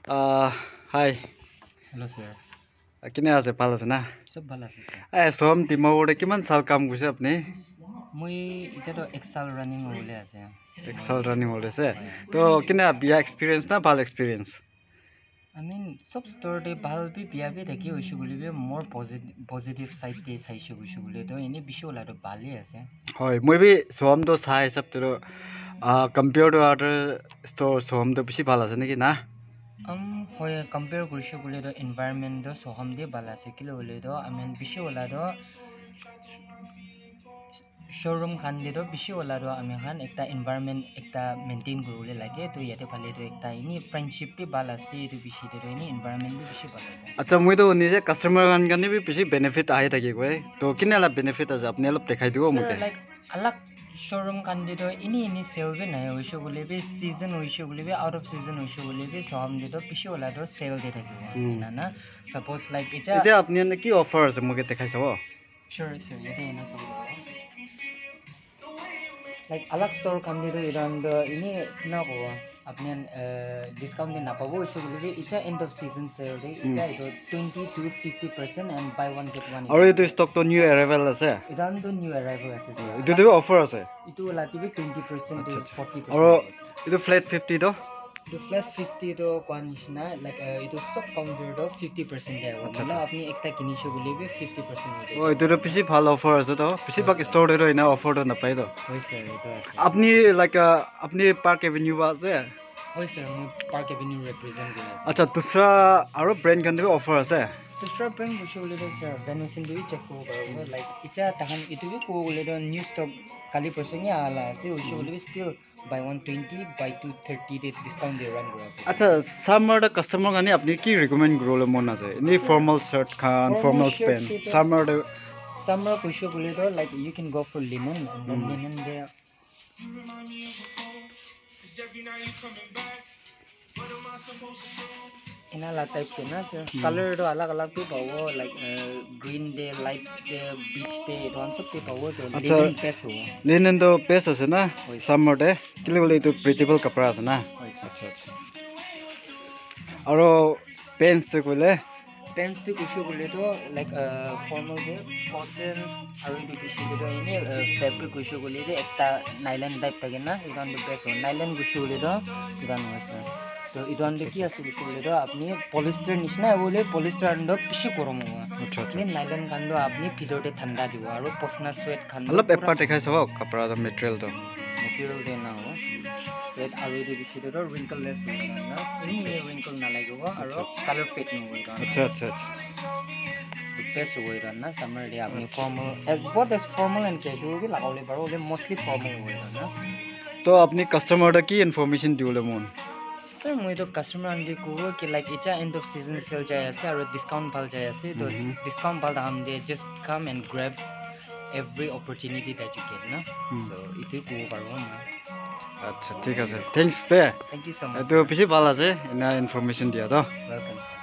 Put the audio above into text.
Hi. Hello sir. Kine আছে ভাল আছে না? সব ভাল আছে sir. সোম তিমাউৰে কিমান সাল কাম কৰিছে আপুনি? মই ইটাতো এক্সেল ৰানিং হলে আছে। এক্সেল ৰানিং হলেছে। তো কিনে বিয়া এক্সপেৰিয়েন্স না ভাল এক্সপেৰিয়েন্স? I mean সব স্টোরতে ভাল বি বিয়া বি থাকি হইছে গুলিবে মোর পজিটিভ সাইড দে চাইছে হইছে গুলি তো এনে বেশি ওলাটো ভালই আছে। হয় মই বি সোম তো চাই হিচাপ তো কম্পেয়ার টু আদার স্টোর সোম তো বেশি ভাল আছে নেকি না? হয় কম্পেয়ার কৰিছে গুলি তো এনवायरमेंट তো সোহম দে ভাল আছে কিলো হলে তো I mean বেশি ওলাটো showroom khan de do bishi wala do ami khan ekta environment ekta maintain korule lage to yate phale do ekta ini friendship bi bal ase to bishi de do ini environment bi bishi bal ase আচ্ছা মই তো নিজে customer গান গানে B বেশি benefit আহে থাকি কয় তো কিনে লা বেনিফিট আছে আপনি অলপ দেখাই দিব মকে like alak showroom khan de do ini sale bi nahi hoise bole bi season hoise bole bi out of season hoise bole bi so ham de do bishi wala do sale de thakibo ina na suppose like এটা আপনি কি offer আছে মকে দেখাই চাব sure yate ena sab like alak store khan de do iran do ini na ko apni discount din na pabo ise bole icha end of season sale de icha ido 20 to 50% and buy one get one আৰু এইটো stock তো new arrival আছে idan do new arrival ase এইটো তো offer আছে itu la tibi 20% to 40% আৰু এইটো flat 50 তো the flat 50 to konishna like itu sub counter do 50% hai मतलब apni ekta kinishe bole bi 50% ho jai ও এইটো তো বেশি ভাল অফার আছে তো বেশি বাক স্টোর রে না অফার তো না পাই তো hoy sir itu আপনি লাইক আপনি পার্ক এভিনিউ আছে hoy sir mo park avenue represent kore আচ্ছা দুসরা আৰু ব্র্যান্ড গান অফার আছে dusra brand boshe bole do sir venison bi check ko paro like icha tahan itu bi ko bole do new stock kali person ya ala ase hoise bole bi still by 120 by 230 de discount de run kore ase আচ্ছা summer the customer গানি আপনি কি recommend করলে মন আছে নি formal shirt খান formal pant summer hoise bole do like you can go for linen and then linen there ina la type ke na sir color do alag alag bhi pawo like green de light de beach de don sab ke pawo to linen best ho linen তো best আছে না summer দে কিলে বলে তো প্রিটেবল কাপড় আছে না acha আচ্ছা আৰু পেন্টস তো কইলে pants to issue bole to like formal wear cotton aru itu issue to ini fabric issue bole de ekta nylon type thake na idan the best ho nylon issue bole to idan hoise to idan de ki ase issue bole to apni polyester nishna bole polyester ando bishi gorom howa আচ্ছা ni nylon kan do apni bhitor de thanda dibo aru posna sweat khan অলপ এপাৰ দেখাই চাওক কাপড়া দা material তো material de na ho sweat aru itu issue to wrinkle less ho na ini wrinkle na lagibo aru color fade no hoiga আচ্ছা আচ্ছা আচ্ছা best way run na summer day apni formal as both as formal and casual bi lagaule paro le mostly formal way run na তো আপনি customer দা কি information দিলে মন sir moi to customer andi ko ki like icha end of season sale jai ase aru discount bhal jai ase to discount bhal am de just come and grab every opportunity that you get na so itu ko paro na আচ্ছা ঠিক আছে thanks দে thank you so much এতো বেশি ভালো আছে এনা information দিয়া তো welcome sir